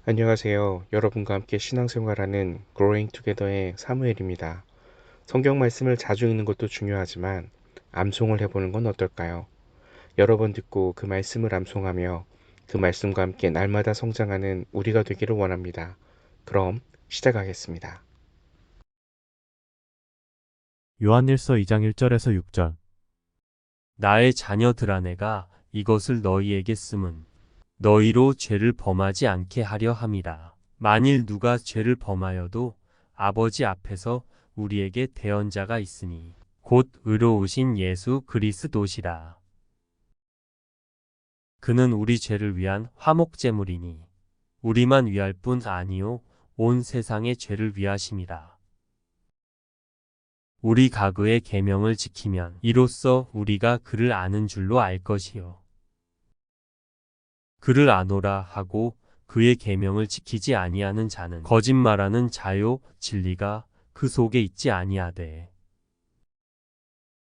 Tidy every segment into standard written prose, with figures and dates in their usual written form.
안녕하세요. 여러분과 함께 신앙생활하는 Growing Together의 사무엘입니다. 성경 말씀을 자주 읽는 것도 중요하지만 암송을 해보는 건 어떨까요? 여러 번 듣고 그 말씀을 암송하며 그 말씀과 함께 날마다 성장하는 우리가 되기를 원합니다. 그럼 시작하겠습니다. 요한일서 2장 1절에서 6절. 나의 자녀들아 내가 이것을 너희에게 쓰면 너희로 죄를 범하지 않게 하려 함이라. 만일 누가 죄를 범하여도 아버지 앞에서 우리에게 대언자가 있으니 곧 의로우신 예수 그리스도시라. 그는 우리 죄를 위한 화목제물이니 우리만 위할 뿐 아니요 온 세상의 죄를 위하심이라. 우리 가그의 계명을 지키면 이로써 우리가 그를 아는 줄로 알 것이요. 그를 아노라 하고 그의 계명을 지키지 아니하는 자는 거짓말하는 자요 진리가 그 속에 있지 아니하되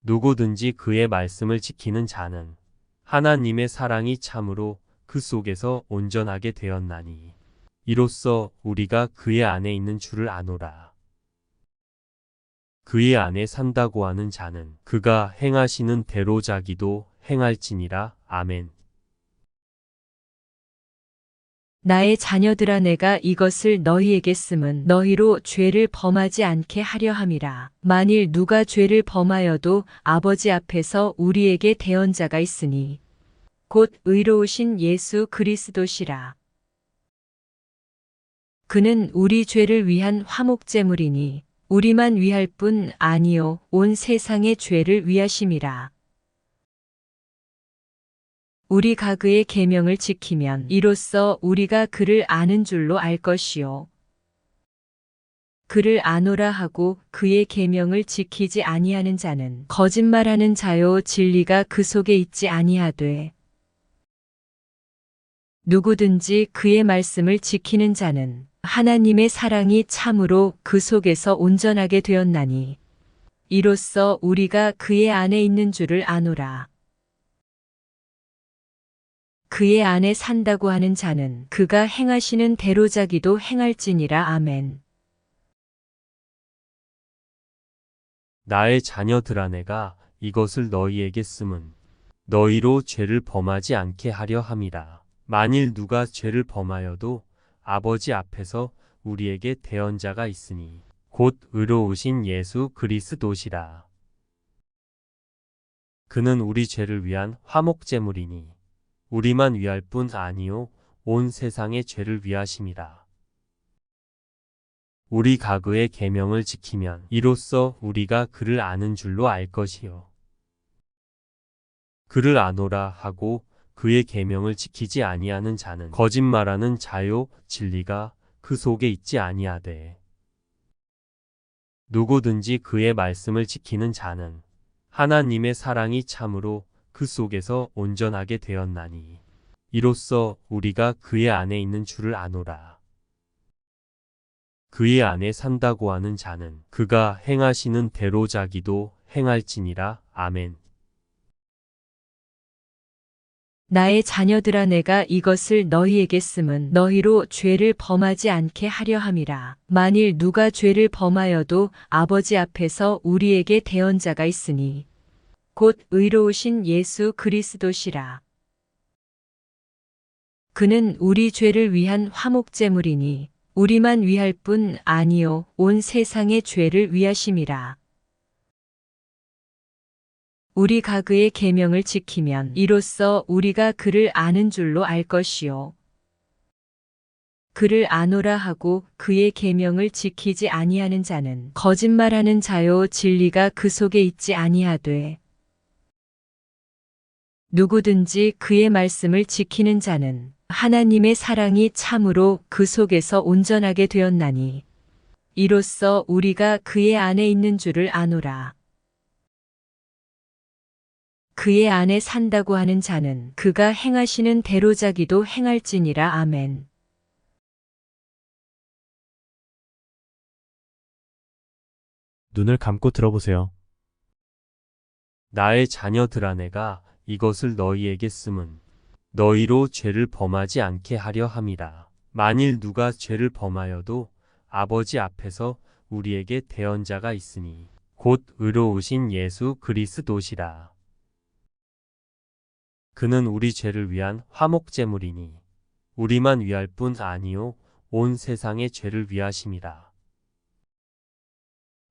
누구든지 그의 말씀을 지키는 자는 하나님의 사랑이 참으로 그 속에서 온전하게 되었나니 이로써 우리가 그의 안에 있는 줄을 아노라. 그의 안에 산다고 하는 자는 그가 행하시는 대로 자기도 행할지니라. 아멘. 나의 자녀들아 내가 이것을 너희에게 쓰면 너희로 죄를 범하지 않게 하려 함이라. 만일 누가 죄를 범하여도 아버지 앞에서 우리에게 대언자가 있으니 곧 의로우신 예수 그리스도시라. 그는 우리 죄를 위한 화목제물이니 우리만 위할 뿐 아니요 온 세상의 죄를 위하심이라. 우리 가그의 계명을 지키면 이로써 우리가 그를 아는 줄로 알 것이요. 그를 아노라 하고 그의 계명을 지키지 아니하는 자는 거짓말하는 자요 진리가 그 속에 있지 아니하되 누구든지 그의 말씀을 지키는 자는 하나님의 사랑이 참으로 그 속에서 온전하게 되었나니 이로써 우리가 그의 안에 있는 줄을 아노라. 그의 안에 산다고 하는 자는 그가 행하시는 대로 자기도 행할지니라. 아멘. 나의 자녀들아 내가 이것을 너희에게 쓰면 너희로 죄를 범하지 않게 하려 함이라. 만일 누가 죄를 범하여도 아버지 앞에서 우리에게 대언자가 있으니 곧 의로우신 예수 그리스도시라. 그는 우리 죄를 위한 화목제물이니 우리만 위할 뿐 아니요 온 세상의 죄를 위하심이라. 우리 가그의 계명을 지키면 이로써 우리가 그를 아는 줄로 알 것이요. 그를 아노라 하고 그의 계명을 지키지 아니하는 자는 거짓말하는 자요 진리가 그 속에 있지 아니하되 누구든지 그의 말씀을 지키는 자는 하나님의 사랑이 참으로 그 속에서 온전하게 되었나니 이로써 우리가 그의 안에 있는 줄을 아노라. 그의 안에 산다고 하는 자는 그가 행하시는 대로 자기도 행할지니라. 아멘. 나의 자녀들아 내가 이것을 너희에게 쓰면 너희로 죄를 범하지 않게 하려 함이라. 만일 누가 죄를 범하여도 아버지 앞에서 우리에게 대언자가 있으니 곧 의로우신 예수 그리스도시라. 그는 우리 죄를 위한 화목제물이니 우리만 위할 뿐 아니요 온 세상의 죄를 위하심이라. 우리 가그의 계명을 지키면 이로써 우리가 그를 아는 줄로 알 것이요. 그를 아노라 하고 그의 계명을 지키지 아니하는 자는 거짓말하는 자요 진리가 그 속에 있지 아니하되 누구든지 그의 말씀을 지키는 자는 하나님의 사랑이 참으로 그 속에서 온전하게 되었나니 이로써 우리가 그의 안에 있는 줄을 아노라. 그의 안에 산다고 하는 자는 그가 행하시는 대로 자기도 행할지니라. 아멘. 눈을 감고 들어보세요. 나의 자녀들아 내가 이것을 너희에게 쓰면 너희로 죄를 범하지 않게 하려 함이라. 만일 누가 죄를 범하여도 아버지 앞에서 우리에게 대언자가 있으니 곧 의로우신 예수 그리스도시라. 그는 우리 죄를 위한 화목제물이니 우리만 위할 뿐 아니요 온 세상의 죄를 위하심이라.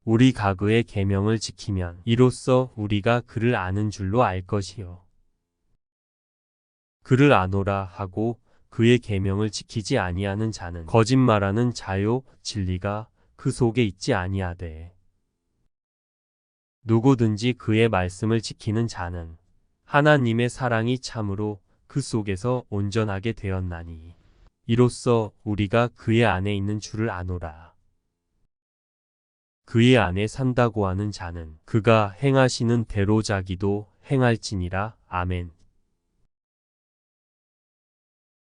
우리 가그의 계명을 지키면 이로써 우리가 그를 아는 줄로 알 것이요. 그를 아노라 하고 그의 계명을 지키지 아니하는 자는 거짓말하는 자요 진리가 그 속에 있지 아니하되 누구든지 그의 말씀을 지키는 자는 하나님의 사랑이 참으로 그 속에서 온전하게 되었나니 이로써 우리가 그의 안에 있는 줄을 아노라. 그의 안에 산다고 하는 자는 그가 행하시는 대로 자기도 행할지니라. 아멘.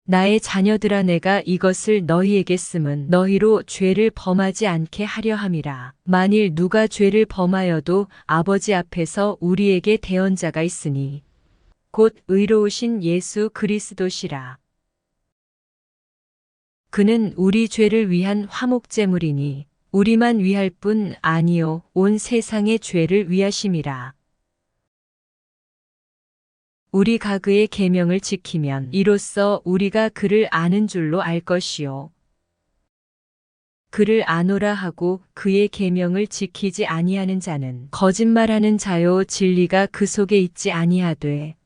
나의 자녀들아 내가 이것을 너희에게 쓰면 너희로 죄를 범하지 않게 하려 함이라. 만일 누가 죄를 범하여도 아버지 앞에서 우리에게 대언자가 있으니 곧 의로우신 예수 그리스도시라. 그는 우리 죄를 위한 화목제물이니 우리만 위할 뿐 아니요 온 세상의 죄를 위하심이라. 우리가 그의 계명을 지키면 이로써 우리가 그를 아는 줄로 알 것이요. 그를 아노라 하고 그의 계명을 지키지 아니하는 자는 거짓말하는 자요 진리가 그 속에 있지 아니하되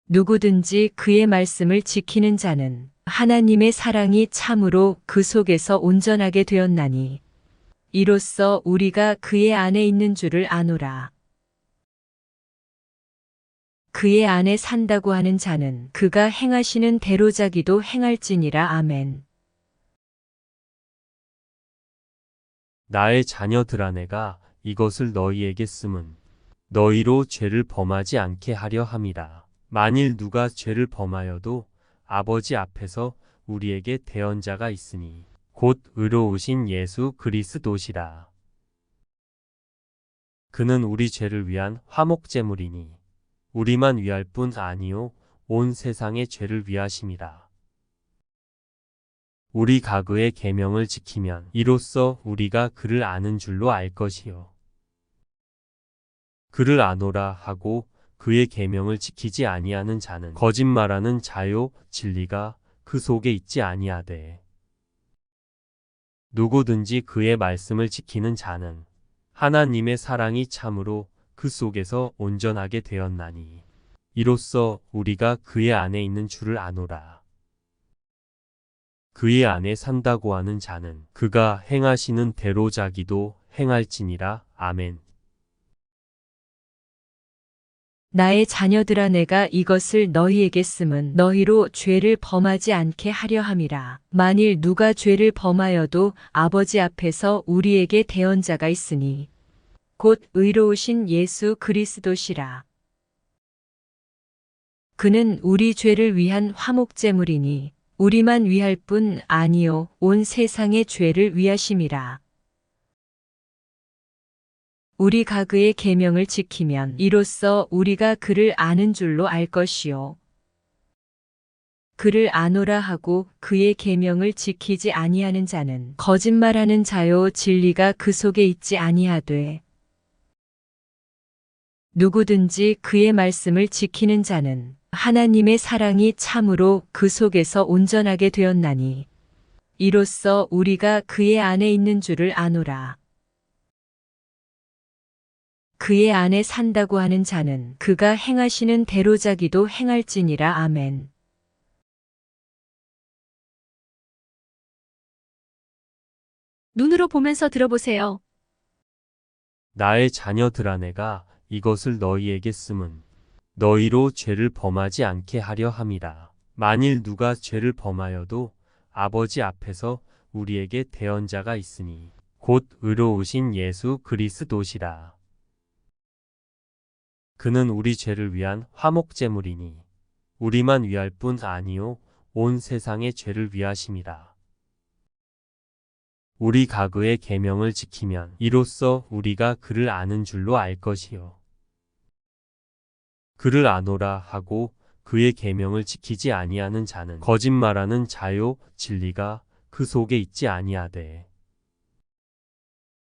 누구든지 그의 말씀을 지키는 자는 하나님의 사랑이 참으로 그 속에서 온전하게 되었나니 이로써 우리가 그의 안에 있는 줄을 아노라. 그의 안에 산다고 하는 자는 그가 행하시는 대로 자기도 행할지니라. 아멘. 나의 자녀들아 내가 이것을 너희에게 쓰면 너희로 죄를 범하지 않게 하려 함이라. 만일 누가 죄를 범하여도 아버지 앞에서 우리에게 대언자가 있으니 곧 의로우신 예수 그리스도시라. 그는 우리 죄를 위한 화목제물이니 우리만 위할 뿐 아니요 온 세상의 죄를 위하심이라. 우리 가그의 계명을 지키면 이로써 우리가 그를 아는 줄로 알 것이요. 그를 아노라 하고 그의 계명을 지키지 아니하는 자는 거짓말하는 자요 진리가 그 속에 있지 아니하되 누구든지 그의 말씀을 지키는 자는 하나님의 사랑이 참으로 그 속에서 온전하게 되었나니 이로써 우리가 그의 안에 있는 줄을 아노라. 그의 안에 산다고 하는 자는 그가 행하시는 대로 자기도 행할지니라. 아멘. 나의 자녀들아 내가 이것을 너희에게 쓰면 너희로 죄를 범하지 않게 하려 함이라. 만일 누가 죄를 범하여도 아버지 앞에서 우리에게 대언자가 있으니 곧 의로우신 예수 그리스도시라. 그는 우리 죄를 위한 화목제물이니 우리만 위할 뿐 아니요 온 세상의 죄를 위하심이라. 우리가 그의 계명을 지키면 이로써 우리가 그를 아는 줄로 알 것이요. 그를 아노라 하고 그의 계명을 지키지 아니하는 자는 거짓말하는 자요 진리가 그 속에 있지 아니하되 누구든지 그의 말씀을 지키는 자는 하나님의 사랑이 참으로 그 속에서 온전하게 되었나니 이로써 우리가 그의 안에 있는 줄을 아노라. 그의 안에 산다고 하는 자는 그가 행하시는 대로 자기도 행할지니라. 아멘. 눈으로 보면서 들어보세요. 나의 자녀들아 내가 이것을 너희에게 쓰면 너희로 죄를 범하지 않게 하려 함이라. 만일 누가 죄를 범하여도 아버지 앞에서 우리에게 대언자가 있으니 곧 의로우신 예수 그리스도시라. 그는 우리 죄를 위한 화목제물이니 우리만 위할 뿐 아니요 온 세상의 죄를 위하심이라. 우리 가그의 계명을 지키면 이로써 우리가 그를 아는 줄로 알 것이요. 그를 아노라 하고 그의 계명을 지키지 아니하는 자는 거짓말하는 자요 진리가 그 속에 있지 아니하되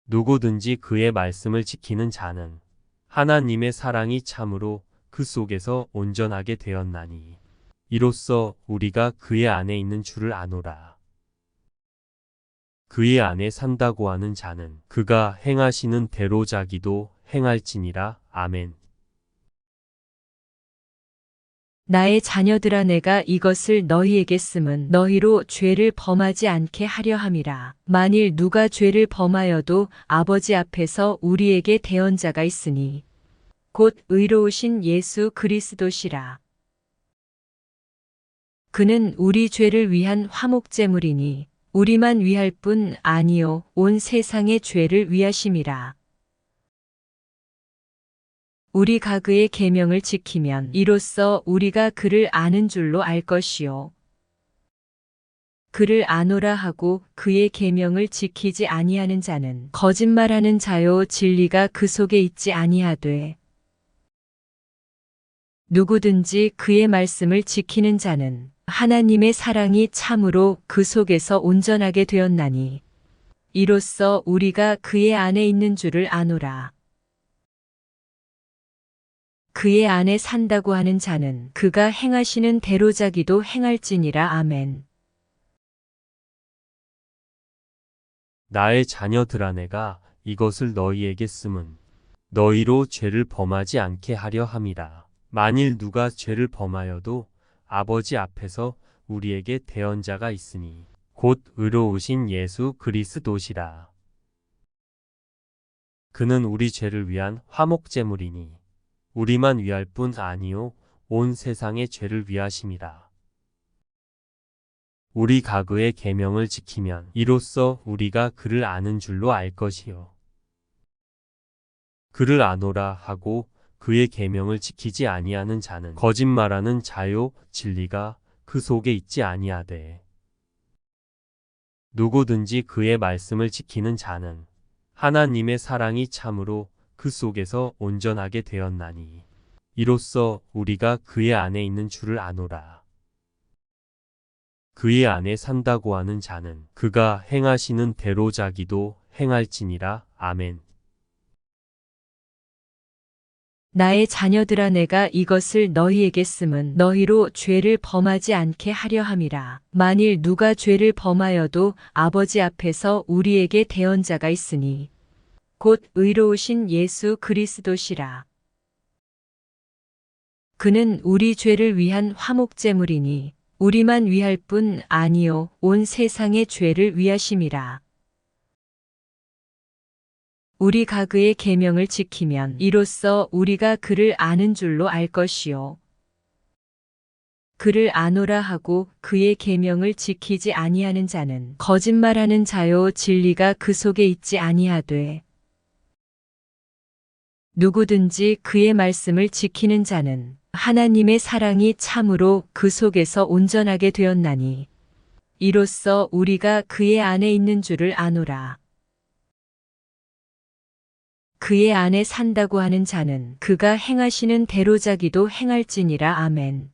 누구든지 그의 말씀을 지키는 자는 하나님의 사랑이 참으로 그 속에서 온전하게 되었나니 이로써 우리가 그의 안에 있는 줄을 아노라. 그의 안에 산다고 하는 자는 그가 행하시는 대로 자기도 행할지니라. 아멘. 나의 자녀들아 내가 이것을 너희에게 쓰면 너희로 죄를 범하지 않게 하려 함이라. 만일 누가 죄를 범하여도 아버지 앞에서 우리에게 대언자가 있으니 곧 의로우신 예수 그리스도시라. 그는 우리 죄를 위한 화목제물이니 우리만 위할 뿐 아니요 온 세상의 죄를 위하심이라. 우리가 그의 계명을 지키면 이로써 우리가 그를 아는 줄로 알 것이요. 그를 아노라 하고 그의 계명을 지키지 아니하는 자는 거짓말하는 자요 진리가 그 속에 있지 아니하되 누구든지 그의 말씀을 지키는 자는 하나님의 사랑이 참으로 그 속에서 온전하게 되었나니 이로써 우리가 그의 안에 있는 줄을 아노라. 그의 안에 산다고 하는 자는 그가 행하시는 대로 자기도 행할지니라. 아멘. 나의 자녀들아 내가 이것을 너희에게 쓰면 너희로 죄를 범하지 않게 하려 함이라. 만일 누가 죄를 범하여도 아버지 앞에서 우리에게 대언자가 있으니 곧 의로우신 예수 그리스도시라. 그는 우리 죄를 위한 화목제물이니 우리만 위할 뿐 아니요 온 세상의 죄를 위하심이라. 우리가 그의 계명을 지키면 이로써 우리가 그를 아는 줄로 알 것이요. 그를 아노라 하고 그의 계명을 지키지 아니하는 자는 거짓말하는 자요 진리가 그 속에 있지 아니하되 누구든지 그의 말씀을 지키는 자는 하나님의 사랑이 참으로 그 속에서 온전하게 되었나니 이로써 우리가 그의 안에 있는 줄을 아노라. 그의 안에 산다고 하는 자는 그가 행하시는 대로 자기도 행할지니라. 아멘. 나의 자녀들아 내가 이것을 너희에게 쓰면 너희로 죄를 범하지 않게 하려 함이라. 만일 누가 죄를 범하여도 아버지 앞에서 우리에게 대언자가 있으니 곧 의로우신 예수 그리스도시라. 그는 우리 죄를 위한 화목제물이니 우리만 위할 뿐 아니요 온 세상의 죄를 위하심이라. 우리가 그의 계명을 지키면 이로써 우리가 그를 아는 줄로 알 것이요. 그를 아노라 하고 그의 계명을 지키지 아니하는 자는 거짓말하는 자요 진리가 그 속에 있지 아니하되 누구든지 그의 말씀을 지키는 자는 하나님의 사랑이 참으로 그 속에서 온전하게 되었나니 이로써 우리가 그의 안에 있는 줄을 아노라. 그의 안에 산다고 하는 자는 그가 행하시는 대로 자기도 행할지니라. 아멘.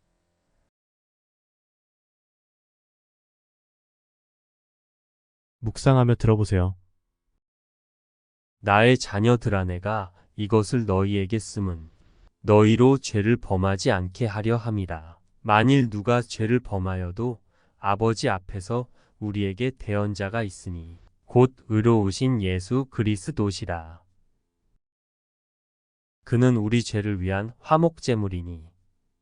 묵상하며 들어보세요. 나의 자녀들아 내가 이것을 너희에게 쓰면 너희로 죄를 범하지 않게 하려 함이라. 만일 누가 죄를 범하여도 아버지 앞에서 우리에게 대언자가 있으니 곧 의로우신 예수 그리스도시라. 그는 우리 죄를 위한 화목제물이니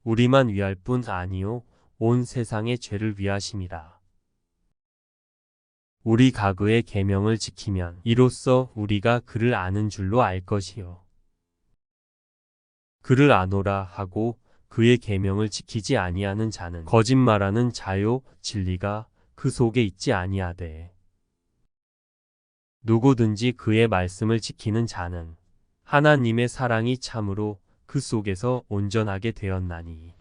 우리만 위할 뿐 아니요 온 세상의 죄를 위하심이라. 우리가 그의 계명을 지키면 이로써 우리가 그를 아는 줄로 알 것이요. 그를 아노라 하고 그의 계명을 지키지 아니하는 자는 거짓말하는 자요 진리가 그 속에 있지 아니하되 누구든지 그의 말씀을 지키는 자는 하나님의 사랑이 참으로 그 속에서 온전하게 되었나니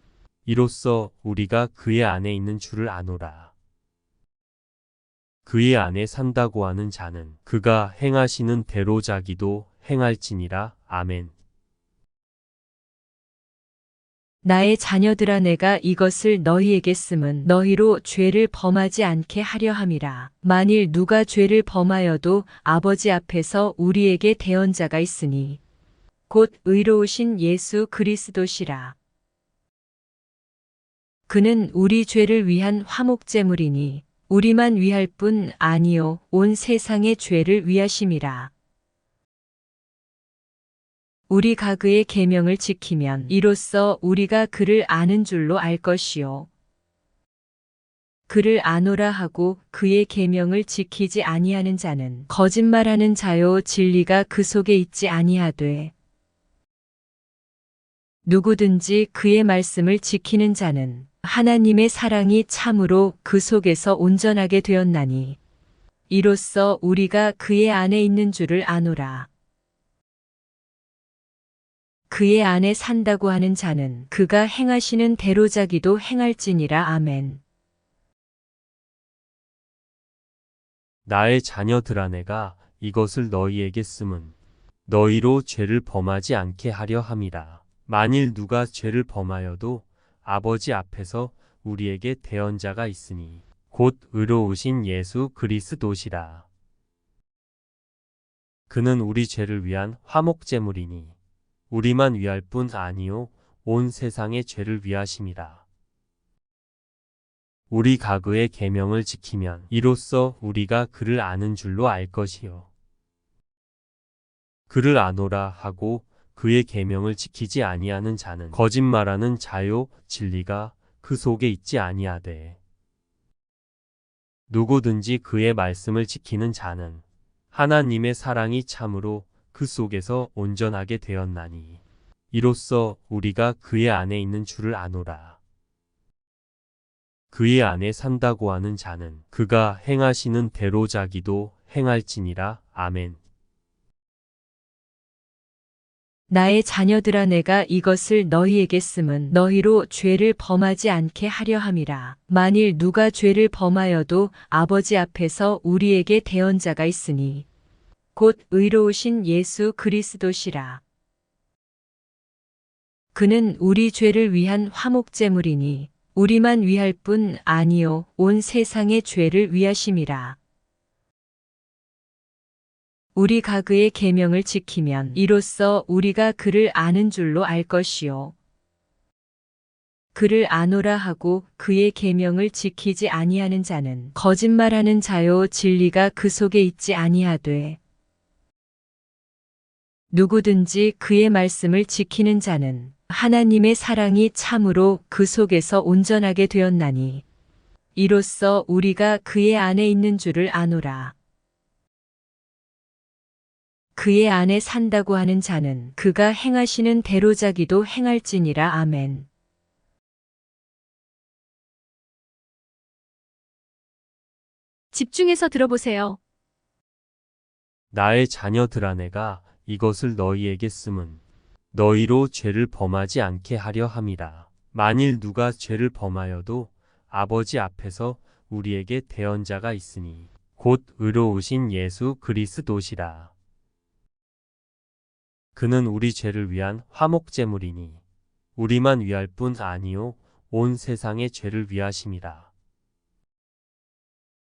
이로써 우리가 그의 안에 있는 줄을 아노라. 그의 안에 산다고 하는 자는 그가 행하시는 대로 자기도 행할지니라. 아멘. 나의 자녀들아 내가 이것을 너희에게 쓰면 너희로 죄를 범하지 않게 하려 함이라. 만일 누가 죄를 범하여도 아버지 앞에서 우리에게 대언자가 있으니 곧 의로우신 예수 그리스도시라. 그는 우리 죄를 위한 화목제물이니 우리만 위할 뿐 아니요 온 세상의 죄를 위하심이라. 우리 가그의 계명을 지키면 이로써 우리가 그를 아는 줄로 알 것이요. 그를 아노라 하고 그의 계명을 지키지 아니하는 자는 거짓말하는 자요 진리가 그 속에 있지 아니하되 누구든지 그의 말씀을 지키는 자는 하나님의 사랑이 참으로 그 속에서 온전하게 되었나니 이로써 우리가 그의 안에 있는 줄을 아노라. 그의 안에 산다고 하는 자는 그가 행하시는 대로자기도 행할지니라. 아멘. 나의 자녀들아 내가 이것을 너희에게 쓰면 너희로 죄를 범하지 않게 하려 함이라. 만일 누가 죄를 범하여도 아버지 앞에서 우리에게 대언자가 있으니 곧 의로우신 예수 그리스도시라. 그는 우리 죄를 위한 화목제물이니 우리만 위할 뿐 아니요 온 세상의 죄를 위하심이라. 우리 가그의 계명을 지키면 이로써 우리가 그를 아는 줄로 알 것이요. 그를 아노라 하고 그의 계명을 지키지 아니하는 자는 거짓말하는 자요 진리가 그 속에 있지 아니하되 누구든지 그의 말씀을 지키는 자는 하나님의 사랑이 참으로 그 속에서 온전하게 되었나니 이로써 우리가 그의 안에 있는 줄을 아노라. 그의 안에 산다고 하는 자는 그가 행하시는 대로자기도 행할지니라. 아멘. 나의 자녀들아 내가 이것을 너희에게 쓰면 너희로 죄를 범하지 않게 하려 함이라. 만일 누가 죄를 범하여도 아버지 앞에서 우리에게 대언자가 있으니 곧 의로우신 예수 그리스도시라. 그는 우리 죄를 위한 화목제물이니 우리만 위할 뿐 아니요 온 세상의 죄를 위하심이라. 우리 가그의 계명을 지키면 이로써 우리가 그를 아는 줄로 알 것이요. 그를 아노라 하고 그의 계명을 지키지 아니하는 자는 거짓말하는 자요 진리가 그 속에 있지 아니하되 누구든지 그의 말씀을 지키는 자는 하나님의 사랑이 참으로 그 속에서 온전하게 되었나니 이로써 우리가 그의 안에 있는 줄을 아노라. 그의 안에 산다고 하는 자는 그가 행하시는 대로자기도 행할지니라. 아멘. 집중해서 들어보세요. 나의 자녀들아 내가 이것을 너희에게 쓰면 너희로 죄를 범하지 않게 하려 함이라. 만일 누가 죄를 범하여도 아버지 앞에서 우리에게 대언자가 있으니 곧 의로우신 예수 그리스도시라. 그는 우리 죄를 위한 화목제물이니 우리만 위할 뿐 아니요 온 세상의 죄를 위하심이라.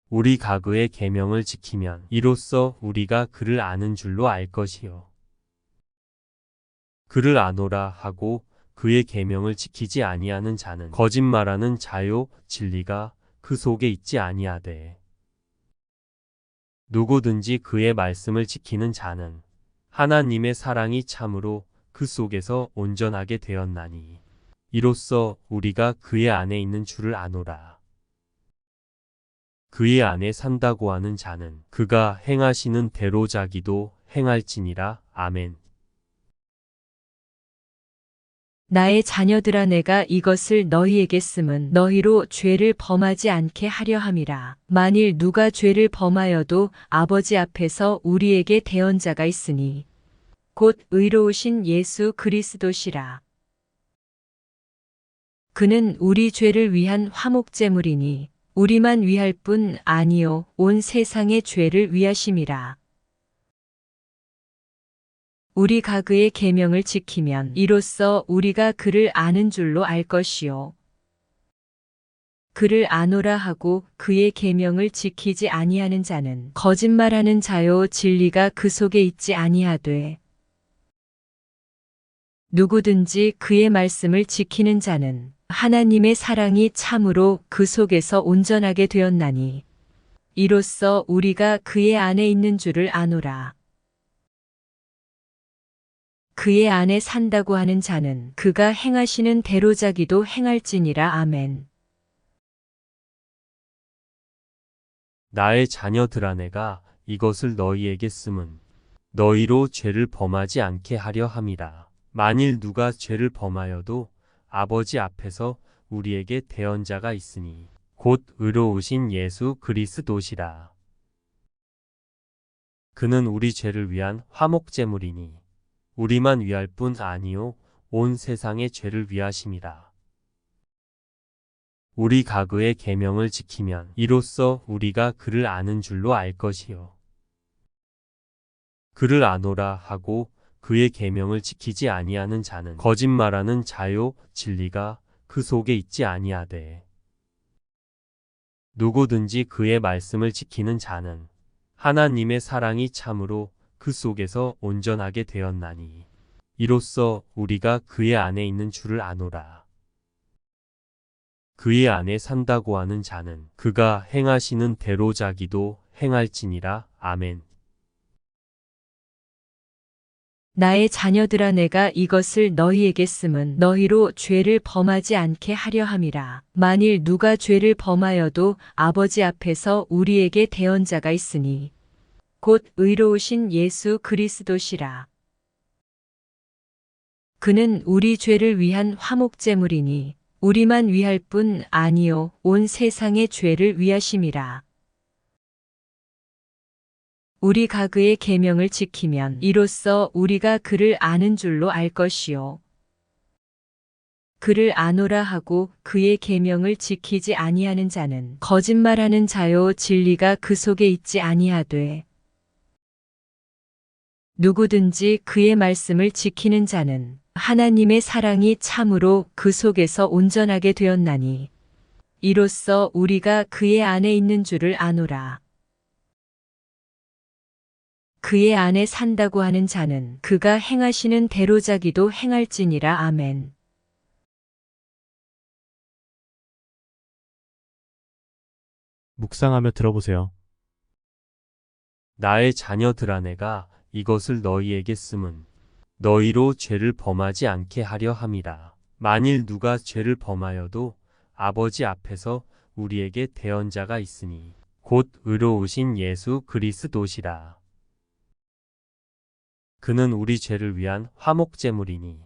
우리 가그의 계명을 지키면 이로써 우리가 그를 아는 줄로 알 것이요. 그를 아노라 하고 그의 계명을 지키지 아니하는 자는 거짓말하는 자요 진리가 그 속에 있지 아니하되 누구든지 그의 말씀을 지키는 자는 하나님의 사랑이 참으로 그 속에서 온전하게 되었나니 이로써 우리가 그의 안에 있는 줄을 아노라. 그의 안에 산다고 하는 자는 그가 행하시는 대로자기도 행할지니라. 아멘. 나의 자녀들아 내가 이것을 너희에게 쓰면 너희로 죄를 범하지 않게 하려 함이라. 만일 누가 죄를 범하여도 아버지 앞에서 우리에게 대언자가 있으니 곧 의로우신 예수 그리스도시라. 그는 우리 죄를 위한 화목제물이니 우리만 위할 뿐 아니요 온 세상의 죄를 위하심이라. 우리 가그의 계명을 지키면 이로써 우리가 그를 아는 줄로 알 것이요. 그를 아노라 하고 그의 계명을 지키지 아니하는 자는 거짓말하는 자요 진리가 그 속에 있지 아니하되 누구든지 그의 말씀을 지키는 자는 하나님의 사랑이 참으로 그 속에서 온전하게 되었나니 이로써 우리가 그의 안에 있는 줄을 아노라. 그의 안에 산다고 하는 자는 그가 행하시는 대로자기도 행할지니라. 아멘. 나의 자녀들아 내가 이것을 너희에게 쓰면 너희로 죄를 범하지 않게 하려 함이라. 만일 누가 죄를 범하여도 아버지 앞에서 우리에게 대언자가 있으니 곧 의로우신 예수 그리스도시라. 그는 우리 죄를 위한 화목제물이니 우리만 위할 뿐 아니요 온 세상의 죄를 위하심이라. 우리 가그의 계명을 지키면 이로써 우리가 그를 아는 줄로 알 것이요. 그를 아노라 하고 그의 계명을 지키지 아니하는 자는 거짓말하는 자요 진리가 그 속에 있지 아니하되 누구든지 그의 말씀을 지키는 자는 하나님의 사랑이 참으로 그 속에서 온전하게 되었나니 이로써 우리가 그의 안에 있는 줄을 아노라. 그의 안에 산다고 하는 자는 그가 행하시는 대로 자기도 행할지니라. 아멘. 나의 자녀들아 내가 이것을 너희에게 쓰면 너희로 죄를 범하지 않게 하려 함이라. 만일 누가 죄를 범하여도 아버지 앞에서 우리에게 대언자가 있으니 곧 의로우신 예수 그리스도시라. 그는 우리 죄를 위한 화목제물이니 우리만 위할 뿐 아니요 온 세상의 죄를 위하심이라. 우리 가그의 계명을 지키면 이로써 우리가 그를 아는 줄로 알 것이요. 그를 아노라 하고 그의 계명을 지키지 아니하는 자는 거짓말하는 자요 진리가 그 속에 있지 아니하되 누구든지 그의 말씀을 지키는 자는 하나님의 사랑이 참으로 그 속에서 온전하게 되었나니 이로써 우리가 그의 안에 있는 줄을 아노라. 그의 안에 산다고 하는 자는 그가 행하시는 대로자기도 행할지니라. 아멘. 묵상하며 들어보세요. 나의 자녀들아 내가 이것을 너희에게 쓰면 너희로 죄를 범하지 않게 하려 함이라. 만일 누가 죄를 범하여도 아버지 앞에서 우리에게 대언자가 있으니 곧 의로우신 예수 그리스도시라. 그는 우리 죄를 위한 화목제물이니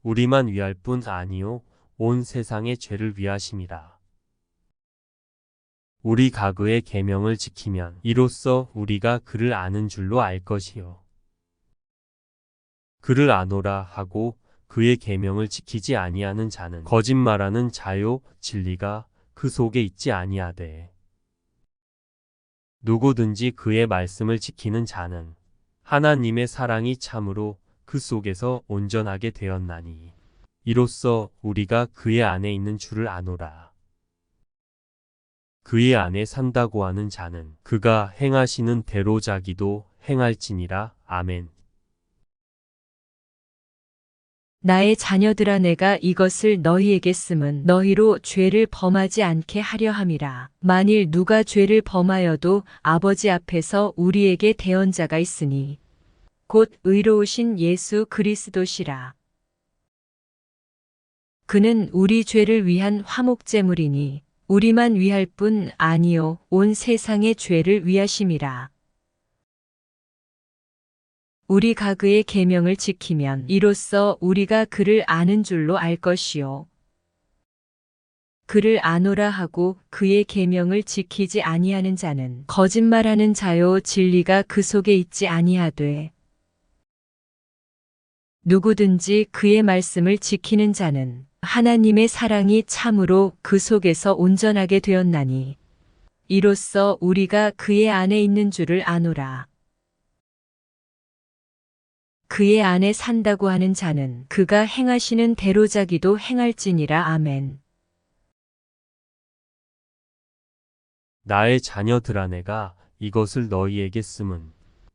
우리만 위할 뿐 아니요 온 세상의 죄를 위하심이라. 우리 가그의 계명을 지키면 이로써 우리가 그를 아는 줄로 알 것이요. 그를 아노라 하고 그의 계명을 지키지 아니하는 자는 거짓말하는 자요 진리가 그 속에 있지 아니하되 누구든지 그의 말씀을 지키는 자는 하나님의 사랑이 참으로 그 속에서 온전하게 되었나니 이로써 우리가 그의 안에 있는 줄을 아노라. 그의 안에 산다고 하는 자는 그가 행하시는 대로 자기도 행할지니라. 아멘. 나의 자녀들아 내가 이것을 너희에게 쓰면 너희로 죄를 범하지 않게 하려 함이라. 만일 누가 죄를 범하여도 아버지 앞에서 우리에게 대언자가 있으니 곧 의로우신 예수 그리스도시라. 그는 우리 죄를 위한 화목제물이니 우리만 위할 뿐 아니요 온 세상의 죄를 위하심이라. 우리 가그의 계명을 지키면 이로써 우리가 그를 아는 줄로 알 것이요. 그를 아노라 하고 그의 계명을 지키지 아니하는 자는 거짓말하는 자요 진리가 그 속에 있지 아니하되 누구든지 그의 말씀을 지키는 자는 하나님의 사랑이 참으로 그 속에서 온전하게 되었나니 이로써 우리가 그의 안에 있는 줄을 아노라. 그의 안에 산다고 하는 자는 그가 행하시는 대로 자기도 행할지니라. 아멘. 나의 자녀들아 내가 이것을 너희에게 쓰면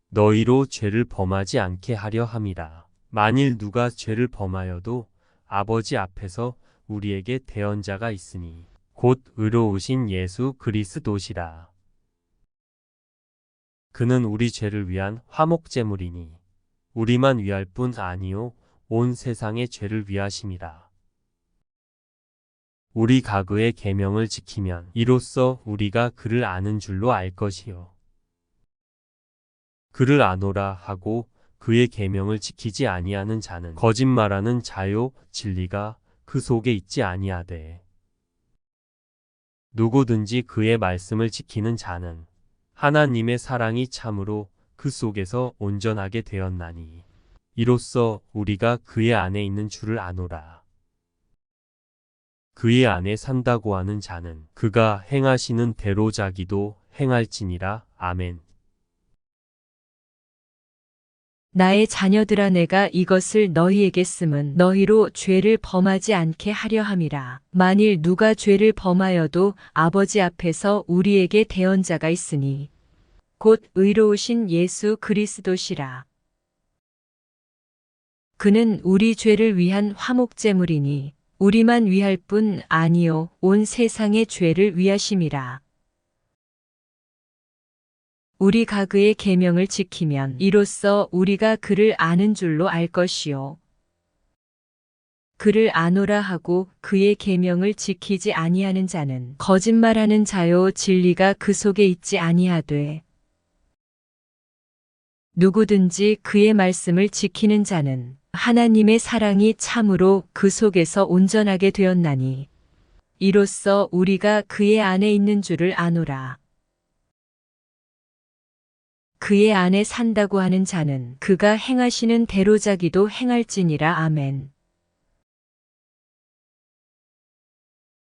너희로 죄를 범하지 않게 하려 함이라. 만일 누가 죄를 범하여도 아버지 앞에서 우리에게 대언자가 있으니 곧 의로우신 예수 그리스도시라. 그는 우리 죄를 위한 화목제물이니 우리만 위할 뿐 아니요 온 세상의 죄를 위하심이라. 우리 가그의 계명을 지키면 이로써 우리가 그를 아는 줄로 알 것이요. 그를 아노라 하고 그의 계명을 지키지 아니하는 자는 거짓말하는 자요 진리가 그 속에 있지 아니하되 누구든지 그의 말씀을 지키는 자는 하나님의 사랑이 참으로 그 속에서 온전하게 되었나니 이로써 우리가 그의 안에 있는 줄을 아노라. 그의 안에 산다고 하는 자는 그가 행하시는 대로 자기도 행할지니라. 아멘. 나의 자녀들아 내가 이것을 너희에게 쓰면 너희로 죄를 범하지 않게 하려 함이라. 만일 누가 죄를 범하여도 아버지 앞에서 우리에게 대언자가 있으니 곧 의로우신 예수 그리스도시라. 그는 우리 죄를 위한 화목제물이니 우리만 위할 뿐 아니요 온 세상의 죄를 위하심이라. 우리 가그의 계명을 지키면 이로써 우리가 그를 아는 줄로 알 것이요. 그를 아노라 하고 그의 계명을 지키지 아니하는 자는 거짓말하는 자요 진리가 그 속에 있지 아니하되 누구든지 그의 말씀을 지키는 자는 하나님의 사랑이 참으로 그 속에서 온전하게 되었나니 이로써 우리가 그의 안에 있는 줄을 아노라. 그의 안에 산다고 하는 자는 그가 행하시는 대로 자기도 행할지니라. 아멘.